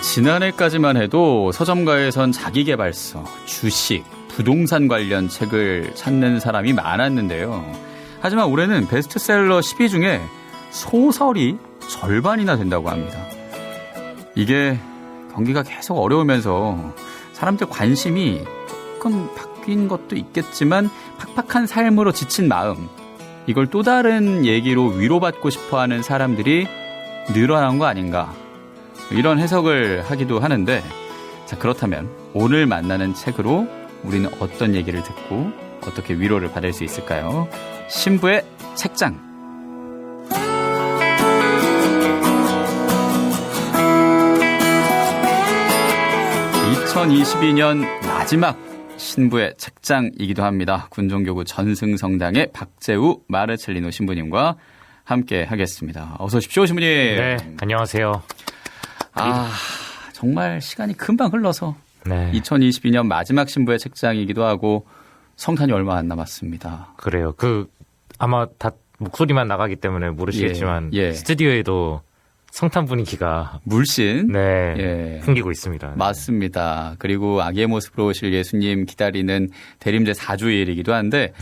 지난해까지만 해도 서점가에선 자기계발서, 주식, 부동산 관련 책을 찾는 사람이 많았는데요. 하지만 올해는 베스트셀러 10위 중에 소설이 절반이나 된다고 합니다. 이게 경기가 계속 어려우면서 사람들 관심이 조금 바뀐 것도 있겠지만 팍팍한 삶으로 지친 마음, 이걸 또 다른 얘기로 위로받고 싶어하는 사람들이 늘어난 거 아닌가, 이런 해석을 하기도 하는데, 자, 그렇다면 오늘 만나는 책으로 우리는 어떤 얘기를 듣고 어떻게 위로를 받을 수 있을까요? 신부의 책장. 2022년 마지막 신부의 책장이기도 합니다. 군종교구 전승성당의 박재우 마르첼리노 신부님과 함께 하겠습니다. 어서 오십시오, 신부님. 네, 안녕하세요. 정말 시간이 금방 흘러서 네. 2022년 마지막 신부의 책장이기도 하고 성탄이 얼마 안 남았습니다. 그래요. 아마 다 목소리만 나가기 때문에 모르시겠지만 예. 스튜디오에도 성탄 분위기가 물씬 풍기고 있습니다. 맞습니다. 그리고 아기의 모습으로 오실 예수님 기다리는 대림제 4주일이기도 한데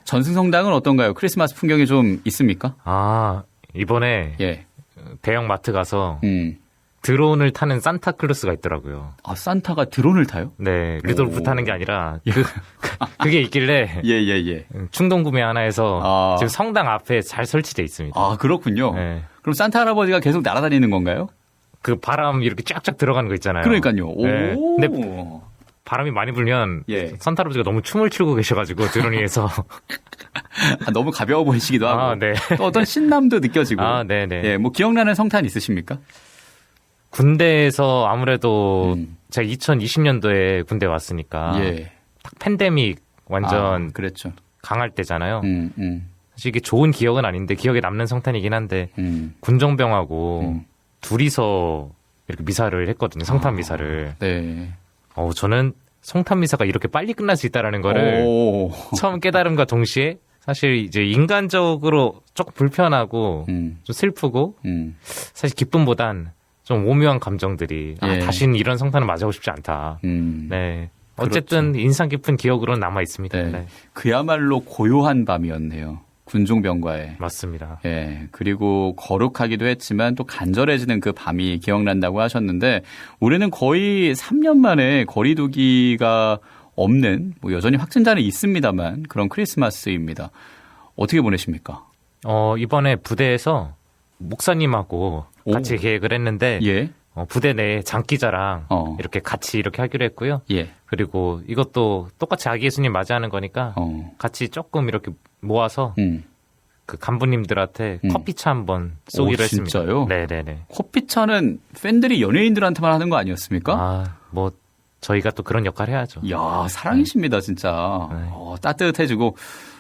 전승성당은 어떤가요? 크리스마스 풍경이 좀 있습니까? 이번에 대형 마트 가서 드론을 타는 산타클로스가 있더라고요. 산타가 드론을 타요? 네, 르돌프 타는 게 아니라 그게 있길래 충동 구매 하나 해서 지금 성당 앞에 잘 설치돼 있습니다. 그렇군요. 네. 그럼 산타 할아버지가 계속 날아다니는 건가요? 그 바람 이렇게 쫙쫙 들어가는 거 있잖아요. 그러니까요. 네. 근데 바람이 많이 불면 산타 할아버지가 너무 춤을 추고 계셔가지고 드론 위에서 너무 가벼워 보이시기도 하고 네. 또 어떤 신남도 느껴지고. 네네. 뭐 기억나는 성탄 있으십니까? 군대에서 아무래도 제가 2020년도에 군대 왔으니까 딱 팬데믹 완전 그랬죠. 강할 때잖아요. 사실 이게 좋은 기억은 아닌데 기억에 남는 성탄이긴 한데 군정병하고 둘이서 이렇게 미사를 했거든요. 성탄 미사를. 네. 저는 성탄 미사가 이렇게 빨리 끝날 수 있다라는 거를 처음 깨달음과 동시에 사실 이제 인간적으로 조금 불편하고 좀 슬프고 사실 기쁨보단 좀 오묘한 감정들이 다시는 이런 성탄을 맞이하고 싶지 않다. 네. 어쨌든 그렇죠. 인상 깊은 기억으로는 남아 있습니다. 네. 그야말로 고요한 밤이었네요. 군종병과에. 맞습니다. 그리고 거룩하기도 했지만 또 간절해지는 그 밤이 기억난다고 하셨는데 올해는 거의 3년 만에 거리두기가 없는, 여전히 확진자는 있습니다만 그런 크리스마스입니다. 어떻게 보내십니까? 이번에 부대에서 목사님하고 같이 계획을 했는데 부대 내에 장기자랑 이렇게 같이 이렇게 하기로 했고요. 그리고 이것도 똑같이 아기 예수님 맞이하는 거니까 같이 조금 이렇게 모아서 그 간부님들한테 커피차 한번 쏘기로 했습니다. 진짜요? 네네네. 커피차는 팬들이 연예인들한테만 하는 거 아니었습니까? 저희가 또 그런 역할 해야죠. 이야, 사랑이십니다, 진짜. 따뜻해지고.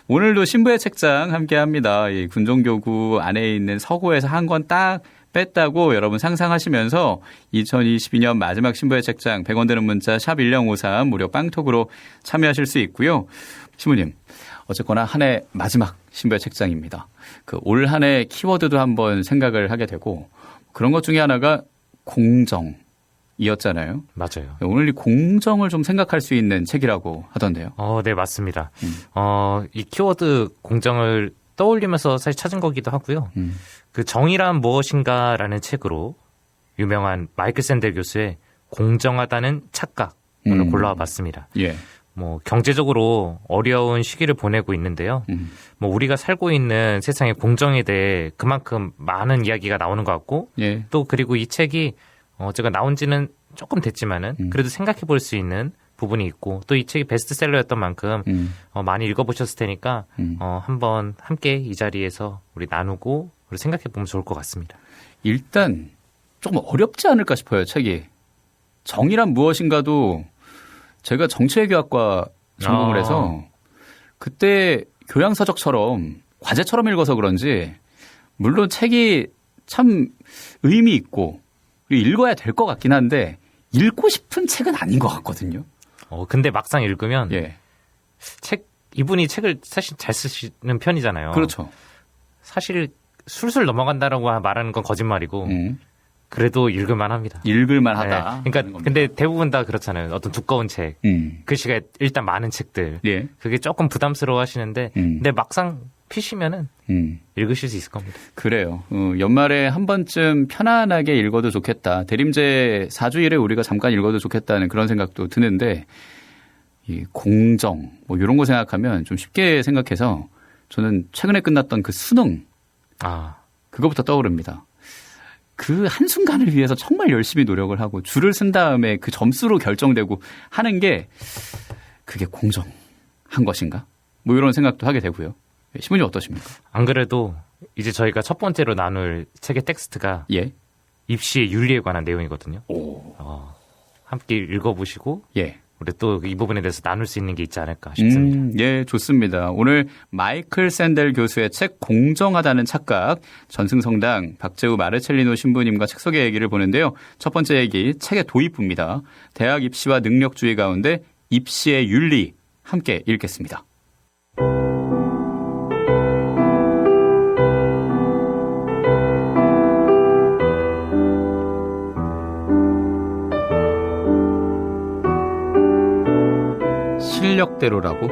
오늘도 신부의 책장 함께 합니다. 이 군종교구 안에 있는 서고에서 한 권 딱 뺐다고 여러분 상상하시면서 2022년 마지막 신부의 책장 100원 되는 문자 샵 1053 무료 빵톡으로 참여하실 수 있고요. 신부님, 어쨌거나 한 해 마지막 신부의 책장입니다. 올 한 해 키워드도 한번 생각을 하게 되고 그런 것 중에 하나가 공정이었잖아요. 맞아요. 오늘 이 공정을 좀 생각할 수 있는 책이라고 하던데요. 네, 맞습니다. 이 키워드 공정을 떠올리면서 사실 찾은 거기도 하고요. 그 정의란 무엇인가라는 책으로 유명한 마이클 샌델 교수의 공정하다는 착각을 골라와 봤습니다. 경제적으로 어려운 시기를 보내고 있는데요. 우리가 살고 있는 세상의 공정에 대해 그만큼 많은 이야기가 나오는 것 같고 또 그리고 이 책이 제가 나온 지는 조금 됐지만은 그래도 생각해 볼 수 있는 부분이 있고 또 이 책이 베스트셀러였던 만큼 많이 읽어보셨을 테니까 한번 함께 이 자리에서 우리 나누고 우리 생각해 보면 좋을 것 같습니다. 일단 조금 어렵지 않을까 싶어요, 책이. 정의란 무엇인가도 제가 정치외교학과 전공을 해서 그때 교양서적처럼 과제처럼 읽어서 그런지 물론 책이 참 의미 있고 읽어야 될 것 같긴 한데 읽고 싶은 책은 아닌 것 같거든요. 근데 막상 읽으면 이분이 책을 사실 잘 쓰시는 편이잖아요. 그렇죠. 사실 술술 넘어간다라고 말하는 건 거짓말이고 그래도 읽을만 합니다. 읽을만 하다. 네. 그러니까 근데 대부분 다 그렇잖아요. 어떤 두꺼운 책, 글씨가 일단 많은 책들. 예. 그게 조금 부담스러워 하시는데 근데 막상 피시면은 읽으실 수 있을 겁니다. 그래요. 연말에 한 번쯤 편안하게 읽어도 좋겠다. 대림제 4주일에 우리가 잠깐 읽어도 좋겠다는 그런 생각도 드는데 이 공정 뭐 이런 거 생각하면 좀 쉽게 생각해서 저는 최근에 끝났던 그 수능 그거부터 떠오릅니다. 그 한순간을 위해서 정말 열심히 노력을 하고 줄을 쓴 다음에 그 점수로 결정되고 하는 게 그게 공정한 것인가? 뭐 이런 생각도 하게 되고요. 신부님 어떠십니까? 안 그래도 이제 저희가 첫 번째로 나눌 책의 텍스트가 예. 입시의 윤리에 관한 내용이거든요. 함께 읽어보시고 예. 우리 또 이 부분에 대해서 나눌 수 있는 게 있지 않을까 싶습니다. 예, 좋습니다. 오늘 마이클 샌델 교수의 책 공정하다는 착각, 전승성당 박재우 마르첼리노 신부님과 책 소개 얘기를 보는데요. 첫 번째 얘기, 책의 도입부입니다. 대학 입시와 능력주의 가운데 입시의 윤리 함께 읽겠습니다. 실력대로라고?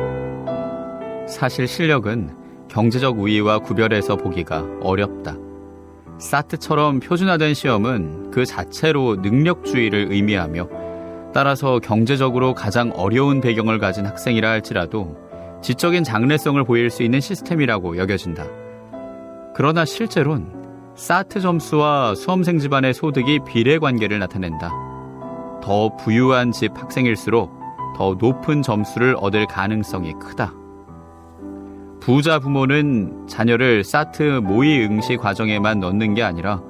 사실 실력은 경제적 우위와 구별해서 보기가 어렵다. 사트처럼 표준화된 시험은 그 자체로 능력주의를 의미하며 따라서 경제적으로 가장 어려운 배경을 가진 학생이라 할지라도 지적인 장래성을 보일 수 있는 시스템이라고 여겨진다. 그러나 실제론 사트 점수와 수험생 집안의 소득이 비례관계를 나타낸다. 더 부유한 집 학생일수록 더 높은 점수를 얻을 가능성이 크다. 부자 부모는 자녀를 사트 모의 응시 과정에만 넣는 게 아니라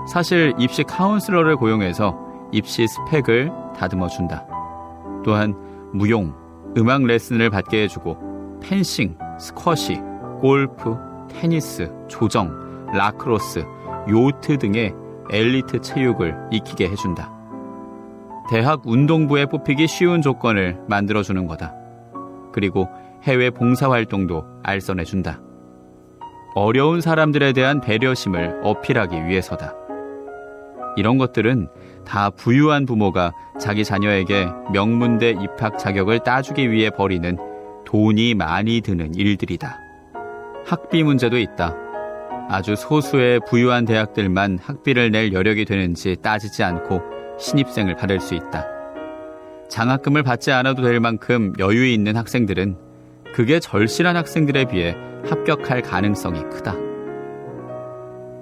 사실 입시 카운슬러를 고용해서 입시 스펙을 다듬어준다. 또한 무용, 음악 레슨을 받게 해주고 펜싱, 스쿼시, 골프, 테니스, 조정, 라크로스, 요트 등의 엘리트 체육을 익히게 해준다. 대학 운동부에 뽑히기 쉬운 조건을 만들어주는 거다. 그리고 해외 봉사활동도 알선해준다. 어려운 사람들에 대한 배려심을 어필하기 위해서다. 이런 것들은 다 부유한 부모가 자기 자녀에게 명문대 입학 자격을 따주기 위해 벌이는 돈이 많이 드는 일들이다. 학비 문제도 있다. 아주 소수의 부유한 대학들만 학비를 낼 여력이 되는지 따지지 않고 신입생을 받을 수 있다. 장학금을 받지 않아도 될 만큼 여유 있는 학생들은 그게 절실한 학생들에 비해 합격할 가능성이 크다.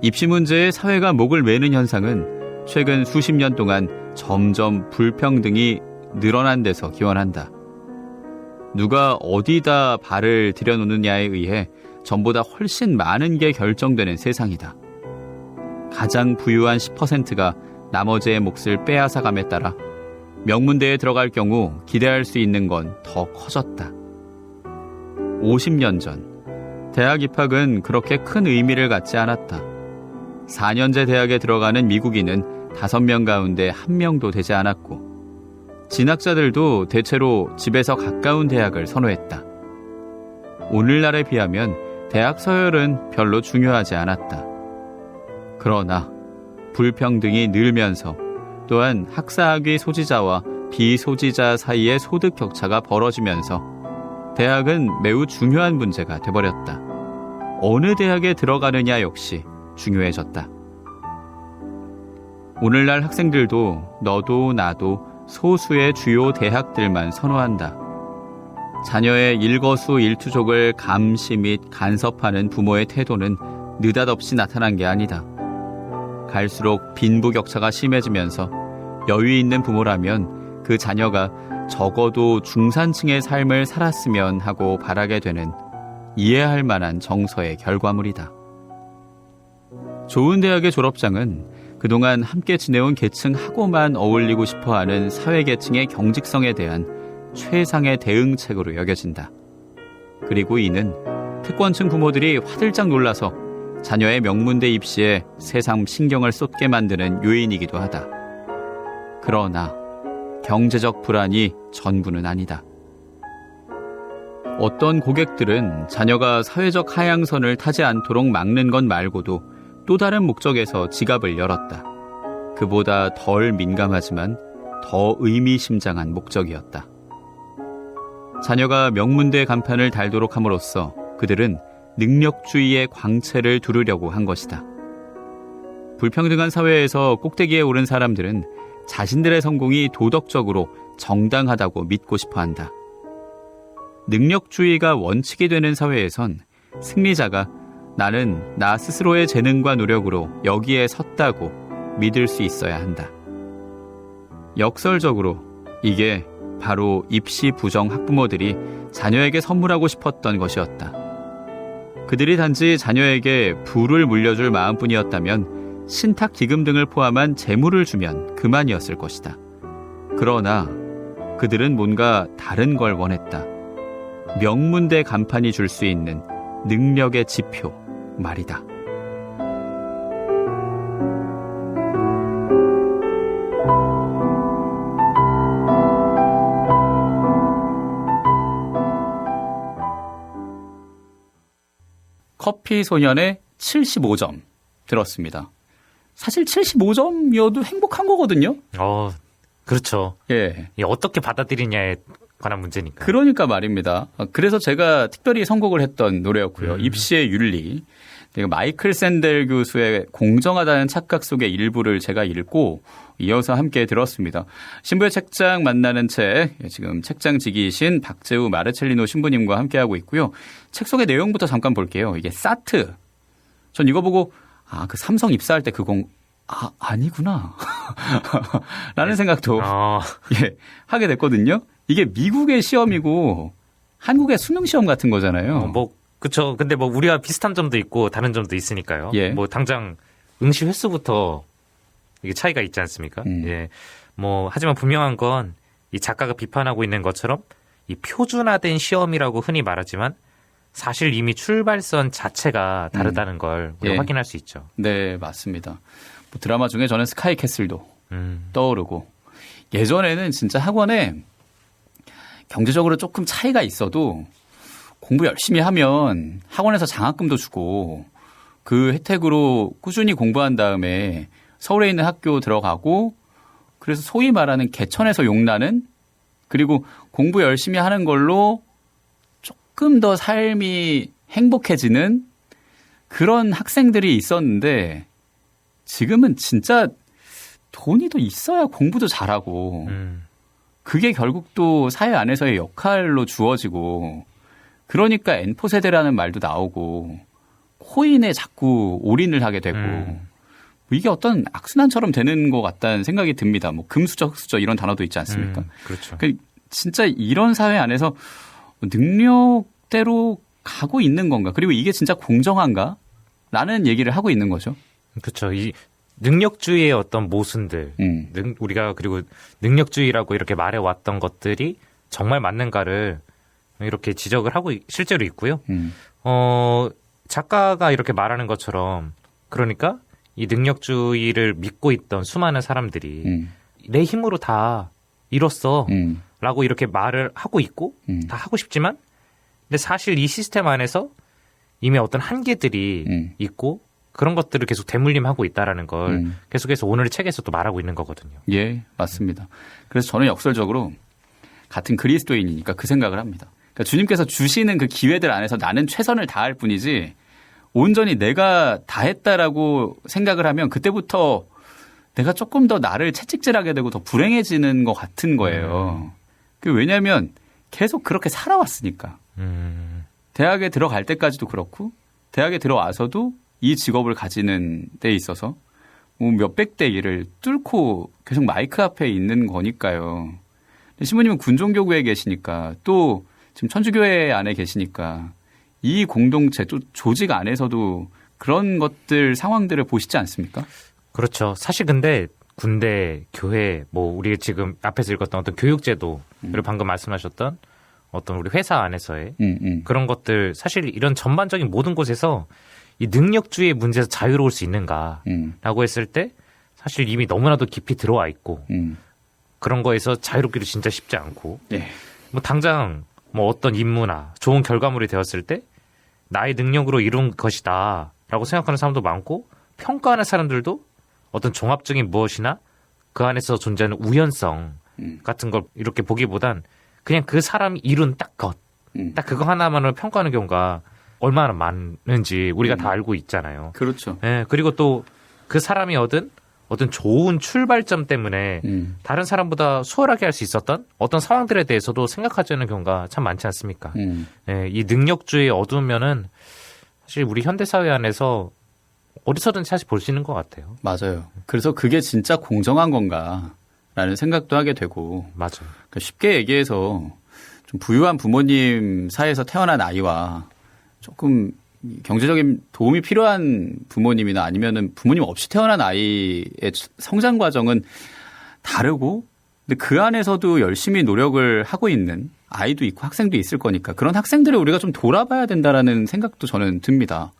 입시 문제에 사회가 목을 매는 현상은 최근 수십 년 동안 점점 불평등이 늘어난 데서 기원한다. 누가 어디다 발을 들여놓느냐에 의해 전보다 훨씬 많은 게 결정되는 세상이다. 가장 부유한 10%가 나머지의 몫을 빼앗아감에 따라 명문대에 들어갈 경우 기대할 수 있는 건 더 커졌다. 50년 전 대학 입학은 그렇게 큰 의미를 갖지 않았다. 4년제 대학에 들어가는 미국인은 5명 가운데 1명도 되지 않았고 진학자들도 대체로 집에서 가까운 대학을 선호했다. 오늘날에 비하면 대학 서열은 별로 중요하지 않았다. 그러나 불평등이 늘면서 또한 학사학위 소지자와 비소지자 사이의 소득 격차가 벌어지면서 대학은 매우 중요한 문제가 돼버렸다. 어느 대학에 들어가느냐 역시 중요해졌다. 오늘날 학생들도 너도 나도 소수의 주요 대학들만 선호한다. 자녀의 일거수일투족을 감시 및 간섭하는 부모의 태도는 느닷없이 나타난 게 아니다. 갈수록 빈부격차가 심해지면서 여유 있는 부모라면 그 자녀가 적어도 중산층의 삶을 살았으면 하고 바라게 되는 이해할 만한 정서의 결과물이다. 좋은 대학의 졸업장은 그동안 함께 지내온 계층하고만 어울리고 싶어하는 사회계층의 경직성에 대한 최상의 대응책으로 여겨진다. 그리고 이는 특권층 부모들이 화들짝 놀라서 자녀의 명문대 입시에 새삼 신경을 쏟게 만드는 요인이기도 하다. 그러나 경제적 불안이 전부는 아니다. 어떤 고객들은 자녀가 사회적 하향선을 타지 않도록 막는 것 말고도 또 다른 목적에서 지갑을 열었다. 그보다 덜 민감하지만 더 의미심장한 목적이었다. 자녀가 명문대 간판을 달도록 함으로써 그들은 능력주의의 광채를 두르려고 한 것이다. 불평등한 사회에서 꼭대기에 오른 사람들은 자신들의 성공이 도덕적으로 정당하다고 믿고 싶어 한다. 능력주의가 원칙이 되는 사회에선 승리자가 나는 나 스스로의 재능과 노력으로 여기에 섰다고 믿을 수 있어야 한다. 역설적으로 이게 바로 입시 부정 학부모들이 자녀에게 선물하고 싶었던 것이었다. 그들이 단지 자녀에게 부를 물려줄 마음뿐이었다면 신탁 기금 등을 포함한 재물을 주면 그만이었을 것이다. 그러나 그들은 뭔가 다른 걸 원했다. 명문대 간판이 줄 수 있는 능력의 지표 말이다. 커피 소년의 75점 들었습니다. 사실 75점이어도 행복한 거거든요. 그렇죠. 예. 어떻게 받아들이냐에 관한 문제니까. 그러니까 말입니다. 그래서 제가 특별히 선곡을 했던 노래였고요. 입시의 윤리. 마이클 샌델 교수의 공정하다는 착각 속의 일부를 제가 읽고 이어서 함께 들었습니다. 신부의 책장 만나는 책, 지금 책장지기이신 박재우 마르첼리노 신부님과 함께하고 있고요. 책 속의 내용부터 잠깐 볼게요. 이게 사트. 전 이거 보고 그 삼성 입사할 때 아니구나. 라는 생각도 하게 됐거든요. 이게 미국의 시험이고 한국의 수능 시험 같은 거잖아요. 그렇죠. 근데 우리와 비슷한 점도 있고 다른 점도 있으니까요. 예. 당장 응시 횟수부터 이게 차이가 있지 않습니까? 예. 하지만 분명한 건 이 작가가 비판하고 있는 것처럼 이 표준화된 시험이라고 흔히 말하지만 사실 이미 출발선 자체가 다르다는 걸 우리가 확인할 수 있죠. 네, 맞습니다. 드라마 중에 저는 스카이캐슬도 떠오르고 예전에는 진짜 학원에 경제적으로 조금 차이가 있어도 공부 열심히 하면 학원에서 장학금도 주고 그 혜택으로 꾸준히 공부한 다음에 서울에 있는 학교 들어가고 그래서 소위 말하는 개천에서 용나는 그리고 공부 열심히 하는 걸로 조금 더 삶이 행복해지는 그런 학생들이 있었는데 지금은 진짜 돈이 더 있어야 공부도 잘하고 그게 결국 또 사회 안에서의 역할로 주어지고 그러니까 N포 세대라는 말도 나오고 코인에 자꾸 올인을 하게 되고 이게 어떤 악순환처럼 되는 것 같다는 생각이 듭니다. 금수저, 흑수저 이런 단어도 있지 않습니까? 그렇죠. 진짜 이런 사회 안에서 능력대로 가고 있는 건가? 그리고 이게 진짜 공정한가? 라는 얘기를 하고 있는 거죠. 그렇죠. 이 능력주의의 어떤 모순들, 우리가 그리고 능력주의라고 이렇게 말해왔던 것들이 정말 맞는가를 이렇게 지적을 하고 실제로 있고요. 작가가 이렇게 말하는 것처럼 그러니까 이 능력주의를 믿고 있던 수많은 사람들이 내 힘으로 다 이뤘어 라고 이렇게 말을 하고 있고 다 하고 싶지만 근데 사실 이 시스템 안에서 이미 어떤 한계들이 있고 그런 것들을 계속 대물림하고 있다라는 걸 계속해서 오늘의 책에서도 말하고 있는 거거든요. 예, 맞습니다. 그래서 저는 역설적으로 같은 그리스도인이니까 그 생각을 합니다. 그러니까 주님께서 주시는 그 기회들 안에서 나는 최선을 다할 뿐이지 온전히 내가 다 했다라고 생각을 하면 그때부터 내가 조금 더 나를 채찍질하게 되고 더 불행해지는 것 같은 거예요. 왜냐하면 계속 그렇게 살아왔으니까. 대학에 들어갈 때까지도 그렇고 대학에 들어와서도 이 직업을 가지는 데 있어서 몇백 대 일을 뚫고 계속 마이크 앞에 있는 거니까요. 신부님은 군종교구에 계시니까 또 지금 천주교회 안에 계시니까 이 공동체 또 조직 안에서도 그런 것들 상황들을 보시지 않습니까? 그렇죠. 사실 근데 군대, 교회, 우리 지금 앞에서 읽었던 어떤 교육제도 그리고 방금 말씀하셨던 어떤 우리 회사 안에서의 그런 것들 사실 이런 전반적인 모든 곳에서 이 능력주의의 문제에서 자유로울 수 있는가라고 했을 때 사실 이미 너무나도 깊이 들어와 있고 그런 거에서 자유롭기도 진짜 쉽지 않고 당장 어떤 임무나 좋은 결과물이 되었을 때 나의 능력으로 이룬 것이다 라고 생각하는 사람도 많고 평가하는 사람들도 어떤 종합적인 무엇이나 그 안에서 존재하는 우연성 같은 걸 이렇게 보기보단 그냥 그 사람이 이룬 딱 그거 하나만을 평가하는 경우가 얼마나 많은지 우리가 다 알고 있잖아요. 그렇죠. 예, 그리고 또 그 사람이 얻은 어떤 좋은 출발점 때문에 다른 사람보다 수월하게 할 수 있었던 어떤 상황들에 대해서도 생각하지 않는 경우가 참 많지 않습니까? 예, 이 능력주의의 어두운 면은 사실 우리 현대사회 안에서 어디서든 사실 볼 수 있는 것 같아요. 맞아요. 그래서 그게 진짜 공정한 건가라는 생각도 하게 되고. 맞아요. 그러니까 쉽게 얘기해서 좀 부유한 부모님 사이에서 태어난 아이와 조금 경제적인 도움이 필요한 부모님이나 아니면은 부모님 없이 태어난 아이의 성장 과정은 다르고, 근데 그 안에서도 열심히 노력을 하고 있는 아이도 있고 학생도 있을 거니까 그런 학생들을 우리가 좀 돌아봐야 된다라는 생각도 저는 듭니다.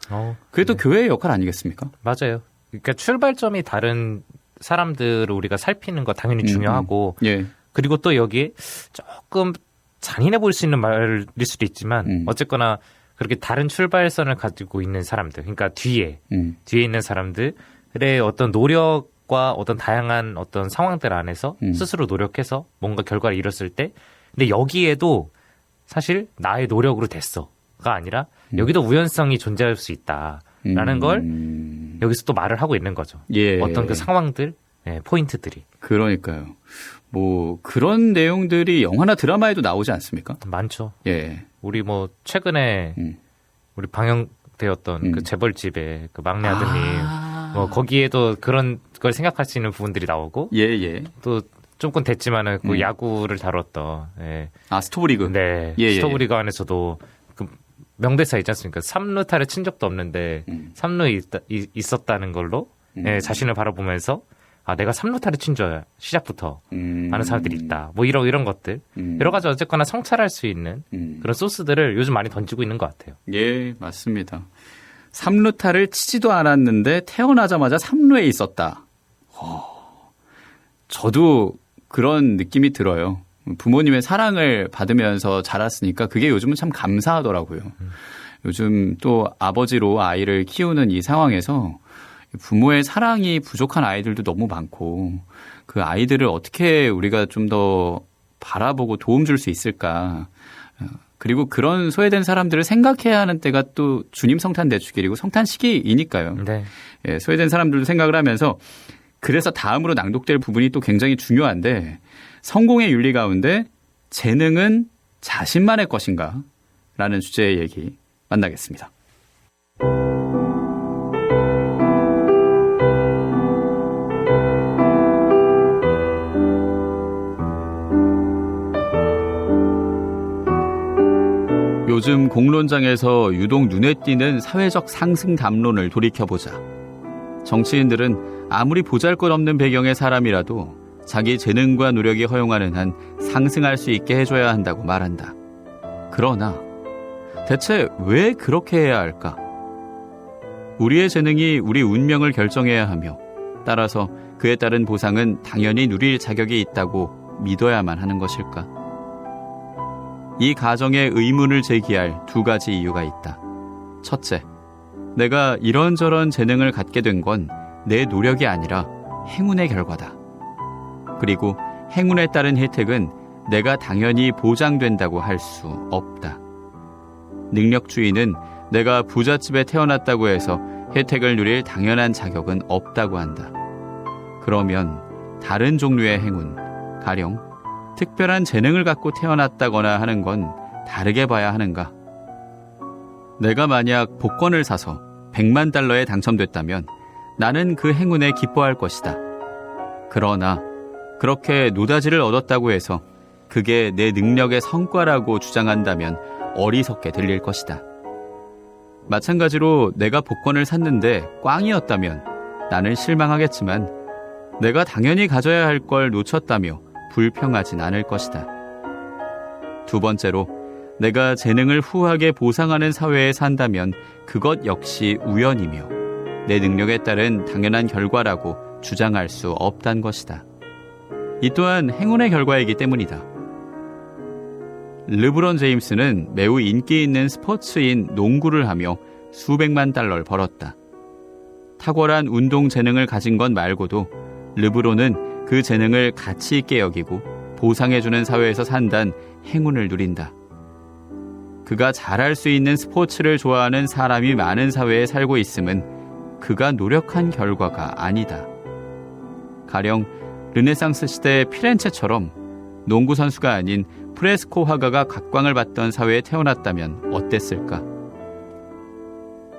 그게 또 교회의 역할 아니겠습니까? 맞아요. 그러니까 출발점이 다른 사람들을 우리가 살피는 거 당연히 중요하고, 예. 그리고 또 여기에 조금 잔인해 보일 수 있는 말일 수도 있지만 어쨌거나 그렇게 다른 출발선을 가지고 있는 사람들, 그러니까 뒤에 있는 사람들의 어떤 노력과 어떤 다양한 어떤 상황들 안에서 스스로 노력해서 뭔가 결과를 이뤘을 때, 근데 여기에도 사실 나의 노력으로 됐어가 아니라 여기도 우연성이 존재할 수 있다라는 걸 여기서 또 말을 하고 있는 거죠. 예. 어떤 그 상황들, 포인트들이. 그러니까요. 뭐 그런 내용들이 영화나 드라마에도 나오지 않습니까? 많죠. 예. 우리 뭐 최근에 우리 방영되었던 그 재벌집의 그 막내 아드님, 뭐 거기에도 그런 걸 생각할 수 있는 부분들이 나오고, 예. 또 조금 됐지만은 그 야구를 다뤘던, 스토브리그. 네, 예. 스토브리그 안에서도 그 명대사 있지 않습니까? 3루타를 친 적도 없는데 3루에 있었다는 걸로 자신을 바라보면서 내가 3루타를 친 줄 시작부터 아는 사람들이 있다. 뭐 이런 것들. 여러 가지 어쨌거나 성찰할 수 있는 그런 소스들을 요즘 많이 던지고 있는 것 같아요. 예, 맞습니다. 3루타를 치지도 않았는데 태어나자마자 3루에 있었다. 저도 그런 느낌이 들어요. 부모님의 사랑을 받으면서 자랐으니까 그게 요즘은 참 감사하더라고요. 요즘 또 아버지로 아이를 키우는 이 상황에서 부모의 사랑이 부족한 아이들도 너무 많고, 그 아이들을 어떻게 우리가 좀 더 바라보고 도움 줄 수 있을까. 그리고 그런 소외된 사람들을 생각해야 하는 때가 또 주님 성탄 대축일이고 성탄 시기이니까요. 네. 예, 소외된 사람들도 생각을 하면서, 그래서 다음으로 낭독될 부분이 또 굉장히 중요한데, 성공의 윤리 가운데 재능은 자신만의 것인가? 라는 주제의 얘기 만나겠습니다. 요즘 공론장에서 유독 눈에 띄는 사회적 상승 담론을 돌이켜보자. 정치인들은 아무리 보잘것없는 배경의 사람이라도 자기 재능과 노력이 허용하는 한 상승할 수 있게 해줘야 한다고 말한다. 그러나 대체 왜 그렇게 해야 할까? 우리의 재능이 우리 운명을 결정해야 하며, 따라서 그에 따른 보상은 당연히 누릴 자격이 있다고 믿어야만 하는 것일까? 이 가정에 의문을 제기할 두 가지 이유가 있다. 첫째, 내가 이런저런 재능을 갖게 된 건 내 노력이 아니라 행운의 결과다. 그리고 행운에 따른 혜택은 내가 당연히 보장된다고 할 수 없다. 능력주의는 내가 부잣집에 태어났다고 해서 혜택을 누릴 당연한 자격은 없다고 한다. 그러면 다른 종류의 행운, 가령 특별한 재능을 갖고 태어났다거나 하는 건 다르게 봐야 하는가? 내가 만약 복권을 사서 100만 달러에 당첨됐다면 나는 그 행운에 기뻐할 것이다. 그러나 그렇게 노다지를 얻었다고 해서 그게 내 능력의 성과라고 주장한다면 어리석게 들릴 것이다. 마찬가지로 내가 복권을 샀는데 꽝이었다면 나는 실망하겠지만 내가 당연히 가져야 할 걸 놓쳤다며 불평하진 않을 것이다. 두 번째로, 내가 재능을 후하게 보상하는 사회에 산다면 그것 역시 우연이며 내 능력에 따른 당연한 결과라고 주장할 수 없단 것이다. 이 또한 행운의 결과이기 때문이다. 르브론 제임스는 매우 인기 있는 스포츠인 농구를 하며 수백만 달러를 벌었다. 탁월한 운동 재능을 가진 것 말고도 르브론은 그 재능을 가치 있게 여기고 보상해주는 사회에서 산단 행운을 누린다. 그가 잘할 수 있는 스포츠를 좋아하는 사람이 많은 사회에 살고 있음은 그가 노력한 결과가 아니다. 가령 르네상스 시대의 피렌체처럼 농구 선수가 아닌 프레스코 화가가 각광을 받던 사회에 태어났다면 어땠을까?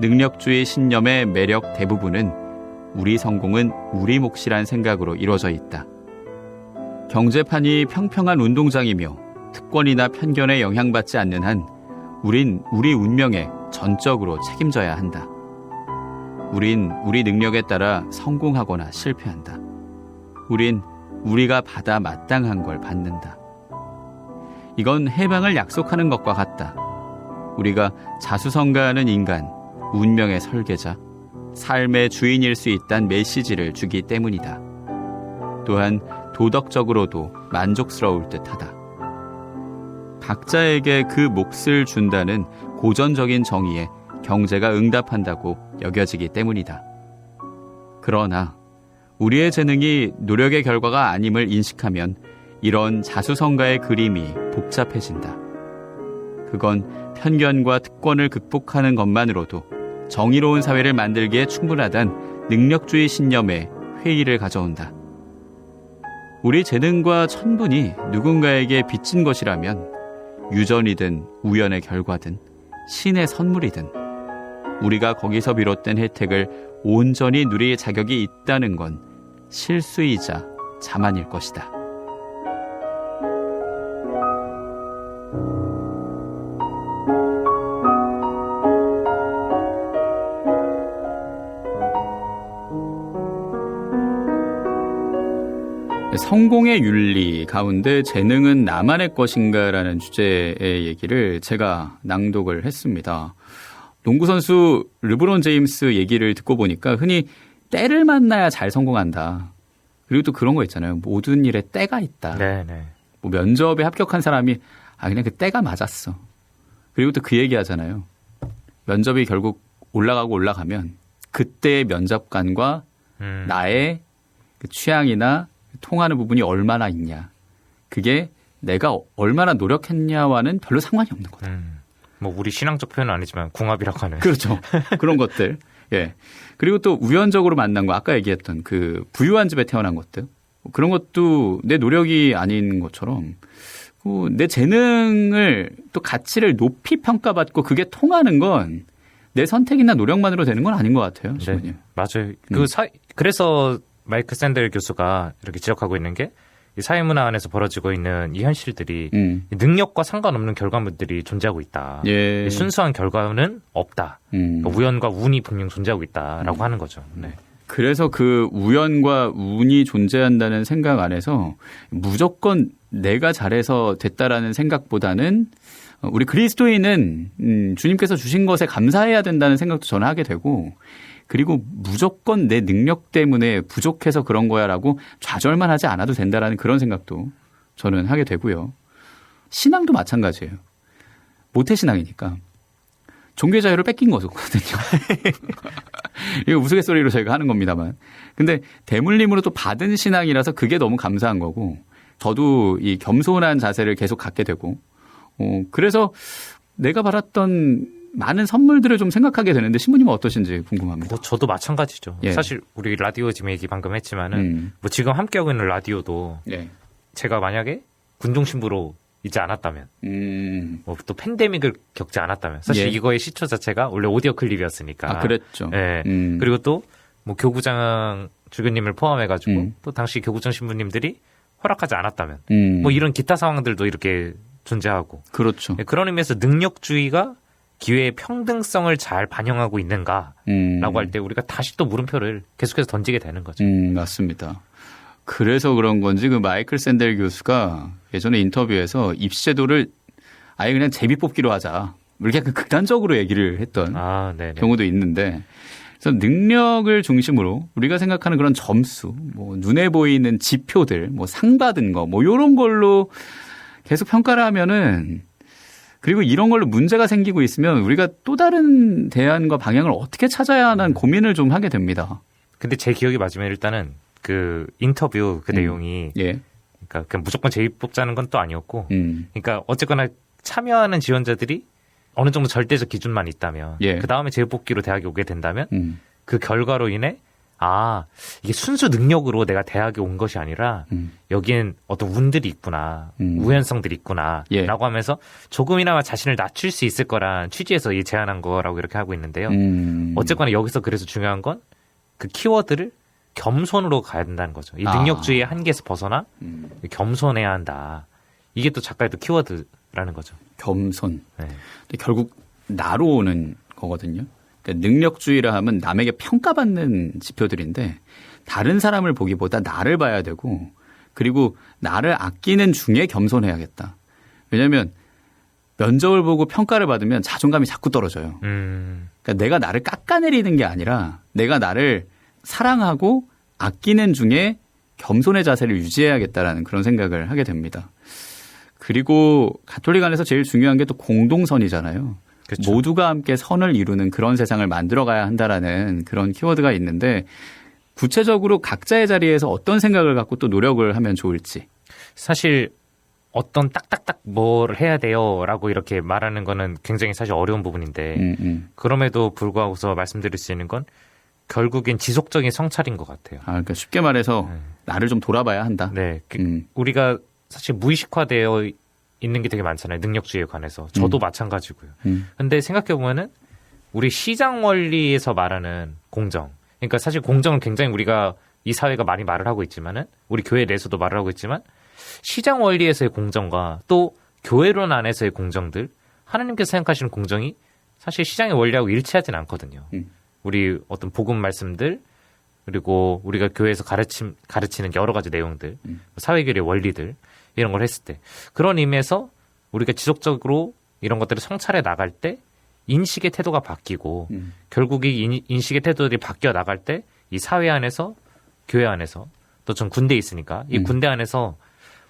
능력주의 신념의 매력 대부분은 우리 성공은 우리 몫이란 생각으로 이루어져 있다. 경제판이 평평한 운동장이며 특권이나 편견에 영향받지 않는 한 우린 우리 운명에 전적으로 책임져야 한다. 우린 우리 능력에 따라 성공하거나 실패한다. 우린 우리가 받아 마땅한 걸 받는다. 이건 해방을 약속하는 것과 같다. 우리가 자수성가하는 인간, 운명의 설계자, 삶의 주인일 수 있다는 메시지를 주기 때문이다. 또한 도덕적으로도 만족스러울 듯하다. 각자에게 그 몫을 준다는 고전적인 정의에 경제가 응답한다고 여겨지기 때문이다. 그러나 우리의 재능이 노력의 결과가 아님을 인식하면 이런 자수성가의 그림이 복잡해진다. 그건 편견과 특권을 극복하는 것만으로도 정의로운 사회를 만들기에 충분하단 능력주의 신념에 회의를 가져온다. 우리 재능과 천분이 누군가에게 빚진 것이라면 유전이든 우연의 결과든 신의 선물이든 우리가 거기서 비롯된 혜택을 온전히 누릴 자격이 있다는 건 실수이자 자만일 것이다. 성공의 윤리 가운데 재능은 나만의 것인가라는 주제의 얘기를 제가 낭독을 했습니다. 농구선수 르브론 제임스 얘기를 듣고 보니까 흔히 때를 만나야 잘 성공한다. 그리고 또 그런 거 있잖아요. 모든 일에 때가 있다. 네네. 뭐 면접에 합격한 사람이 그냥 그 때가 맞았어. 그리고 또 그 얘기 하잖아요. 면접이 결국 올라가면 그때의 면접관과 나의 그 취향이나 통하는 부분이 얼마나 있냐. 그게 내가 얼마나 노력했냐와는 별로 상관이 없는 거다. 뭐 우리 신앙적 표현은 아니지만 궁합이라고 하는. 그렇죠. 그런 것들. 예. 그리고 또 우연적으로 만난 거 아까 얘기했던 그 부유한 집에 태어난 것들. 그런 것도 내 노력이 아닌 것처럼 내 재능을 또 가치를 높이 평가받고 그게 통하는 건 내 선택이나 노력만으로 되는 건 아닌 것 같아요. 네, 맞아요. 그래서 마이클 샌델 교수가 이렇게 지적하고 있는 게 이 사회문화 안에서 벌어지고 있는 이 현실들이 능력과 상관없는 결과물들이 존재하고 있다. 예. 순수한 결과는 없다. 그러니까 우연과 운이 분명 존재하고 있다라고 하는 거죠. 네. 그래서 그 우연과 운이 존재한다는 생각 안에서 무조건 내가 잘해서 됐다라는 생각보다는 우리 그리스도인은 주님께서 주신 것에 감사해야 된다는 생각도 저는 하게 되고 그리고 무조건 내 능력 때문에 부족해서 그런 거야라고 좌절만 하지 않아도 된다라는 그런 생각도 저는 하게 되고요. 신앙도 마찬가지예요. 모태신앙이니까. 종교 자유를 뺏긴 거거든요. 이거 우스갯소리로 저희가 하는 겁니다만. 근데 대물림으로 또 받은 신앙이라서 그게 너무 감사한 거고 저도 이 겸손한 자세를 계속 갖게 되고 그래서 내가 받았던 많은 선물들을 좀 생각하게 되는데 신부님은 어떠신지 궁금합니다. 저도 마찬가지죠. 예. 사실 우리 라디오 지금 얘기 방금 했지만은 뭐 지금 함께하고 있는 라디오도 예. 제가 만약에 군종 신부로 있지 않았다면 뭐 또 팬데믹을 겪지 않았다면 사실 예. 이거의 시초 자체가 원래 오디오 클립이었으니까. 그랬죠. 예. 그리고 또 뭐 교구장 주교님을 포함해가지고 또 당시 교구장 신부님들이 허락하지 않았다면 뭐 이런 기타 상황들도 이렇게 존재하고. 그렇죠. 예, 그런 의미에서 능력주의가 기회의 평등성을 잘 반영하고 있는가라고 할 때 우리가 다시 또 물음표를 계속해서 던지게 되는 거죠. 맞습니다. 그래서 그런 건지 그 마이클 샌델 교수가 예전에 인터뷰에서 입시제도를 아예 그냥 제비뽑기로 하자. 이렇게 극단적으로 얘기를 했던 경우도 있는데 그래서 능력을 중심으로 우리가 생각하는 그런 점수, 뭐 눈에 보이는 지표들, 뭐 상 받은 거, 뭐 이런 걸로 계속 평가를 하면은 그리고 이런 걸로 문제가 생기고 있으면 우리가 또 다른 대안과 방향을 어떻게 찾아야 하는 고민을 좀 하게 됩니다. 근데 제 기억이 맞으면 일단은 그 인터뷰 그 내용이 예. 그러니까 그냥 무조건 제이 뽑자는 건 또 아니었고 그러니까 어쨌거나 참여하는 지원자들이 어느 정도 절대적 기준만 있다면 예. 그 다음에 제이 뽑기로 대학에 오게 된다면 그 결과로 인해 이게 순수 능력으로 내가 대학에 온 것이 아니라 여기엔 어떤 운들이 있구나, 우연성들이 있구나 예. 라고 하면서 조금이나마 자신을 낮출 수 있을 거란 취지에서 이 제안한 거라고 이렇게 하고 있는데요. 어쨌거나 여기서 그래서 중요한 건 그 키워드를 겸손으로 가야 된다는 거죠. 이 능력주의의 한계에서 벗어나 겸손해야 한다. 이게 또 작가의 또 키워드라는 거죠. 겸손. 네. 근데 결국 나로 오는 거거든요. 그러니까 능력주의라 하면 남에게 평가받는 지표들인데 다른 사람을 보기보다 나를 봐야 되고 그리고 나를 아끼는 중에 겸손해야겠다. 왜냐하면 면접을 보고 평가를 받으면 자존감이 자꾸 떨어져요. 그러니까 내가 나를 깎아내리는 게 아니라 내가 나를 사랑하고 아끼는 중에 겸손의 자세를 유지해야겠다라는 그런 생각을 하게 됩니다. 그리고 가톨릭 안에서 제일 중요한 게 또 공동선이잖아요. 그렇죠. 모두가 함께 선을 이루는 그런 세상을 만들어가야 한다라는 그런 키워드가 있는데 구체적으로 각자의 자리에서 어떤 생각을 갖고 또 노력을 하면 좋을지. 사실 어떤 딱딱딱 뭘 해야 돼요라고 이렇게 말하는 거는 굉장히 사실 어려운 부분인데 그럼에도 불구하고서 말씀드릴 수 있는 건 결국엔 지속적인 성찰인 것 같아요. 그러니까 쉽게 말해서 나를 좀 돌아봐야 한다. 네, 우리가 사실 무의식화되어 있는 게 되게 많잖아요. 능력주의에 관해서. 저도 마찬가지고요. 근데 생각해 보면은 우리 시장 원리에서 말하는 공정. 그러니까 사실 공정은 굉장히 우리가 이 사회가 많이 말을 하고 있지만은 우리 교회 내에서도 말을 하고 있지만 시장 원리에서의 공정과 또 교회론 안에서의 공정들, 하나님께서 생각하시는 공정이 사실 시장의 원리하고 일치하진 않거든요. 우리 어떤 복음 말씀들 그리고 우리가 교회에서 가르치는 여러 가지 내용들, 사회교리의 원리들 이런 걸 했을 때 그런 의미에서 우리가 지속적으로 이런 것들을 성찰해 나갈 때 인식의 태도가 바뀌고 결국 이 인식의 태도들이 바뀌어 나갈 때 이 사회 안에서 교회 안에서 또 전 군대에 있으니까 이 군대 안에서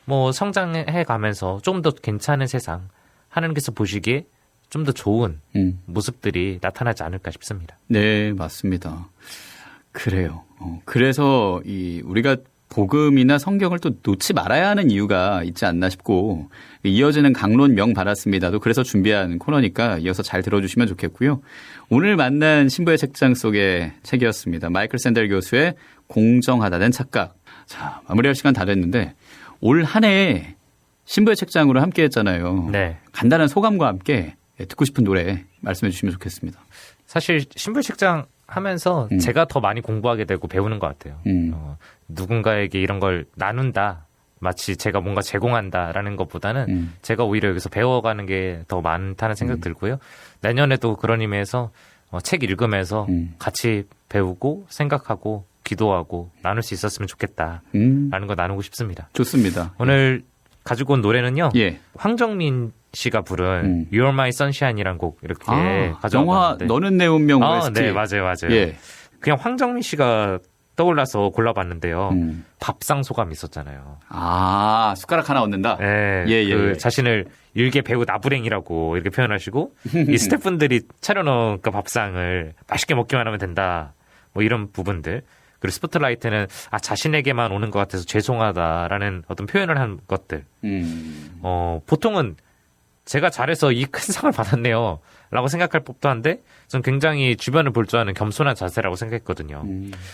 뭐 성장해 가면서 좀 더 괜찮은 세상 하나님께서 보시기에 좀 더 좋은 모습들이 나타나지 않을까 싶습니다. 네, 맞습니다. 그래요. 그래서 우리가 복음이나 성경을 또 놓지 말아야 하는 이유가 있지 않나 싶고 이어지는 강론 명 받았습니다도 그래서 준비한 코너니까 이어서 잘 들어주시면 좋겠고요. 오늘 만난 신부의 책장 속의 책이었습니다. 마이클 샌델 교수의 공정하다는 착각. 자, 마무리할 시간 다 됐는데 올 한 해 신부의 책장으로 함께 했잖아요. 네. 간단한 소감과 함께 듣고 싶은 노래 말씀해 주시면 좋겠습니다. 사실 신부의 책장 하면서 제가 더 많이 공부하게 되고 배우는 것 같아요. 누군가에게 이런 걸 나눈다, 마치 제가 뭔가 제공한다라는 것보다는 제가 오히려 여기서 배워가는 게 더 많다는 생각 들고요. 내년에도 그런 의미에서 책 읽으면서 같이 배우고 생각하고 기도하고 나눌 수 있었으면 좋겠다라는 거 나누고 싶습니다. 좋습니다. 오늘 가지고 온 노래는요. 예. 황정민 씨가 부른 You're My Sunshine이라는 곡 이렇게 가져왔는데 영화 너는 내 운명 OST. 네, 맞아요. 예. 그냥 황정민 씨가 떠올라서 골라봤는데요. 밥상 소감 있었잖아요. 숟가락 하나 얻는다? 네. 예. 자신을 일개 배우 나부랭이라고 이렇게 표현하시고 이 스태프분들이 차려놓은 그 밥상을 맛있게 먹기만 하면 된다. 뭐 이런 부분들. 그리고 스포트라이트는 자신에게만 오는 것 같아서 죄송하다라는 어떤 표현을 한 것들. 보통은 제가 잘해서 이 큰 상을 받았네요 라고 생각할 법도 한데 전 굉장히 주변을 볼 줄 아는 겸손한 자세라고 생각했거든요.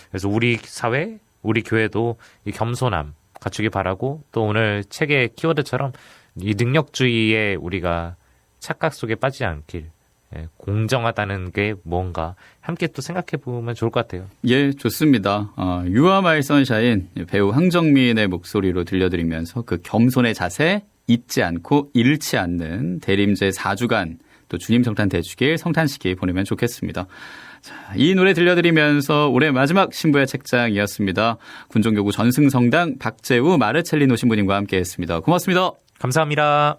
그래서 우리 사회, 우리 교회도 이 겸손함 갖추기 바라고 또 오늘 책의 키워드처럼 이 능력주의에 우리가 착각 속에 빠지지 않길 공정하다는 게 뭔가 함께 또 생각해 보면 좋을 것 같아요. 예, 좋습니다. You Are My Sunshine 배우 황정민의 목소리로 들려드리면서 그 겸손의 자세 잊지 않고 잃지 않는 대림제 4주간 또 주님 성탄 대축일 성탄시기 보내면 좋겠습니다. 자, 이 노래 들려드리면서 올해 마지막 신부의 책장이었습니다. 군종교구 전승성당 박재우 마르첼리노 신부님과 함께했습니다. 고맙습니다. 감사합니다.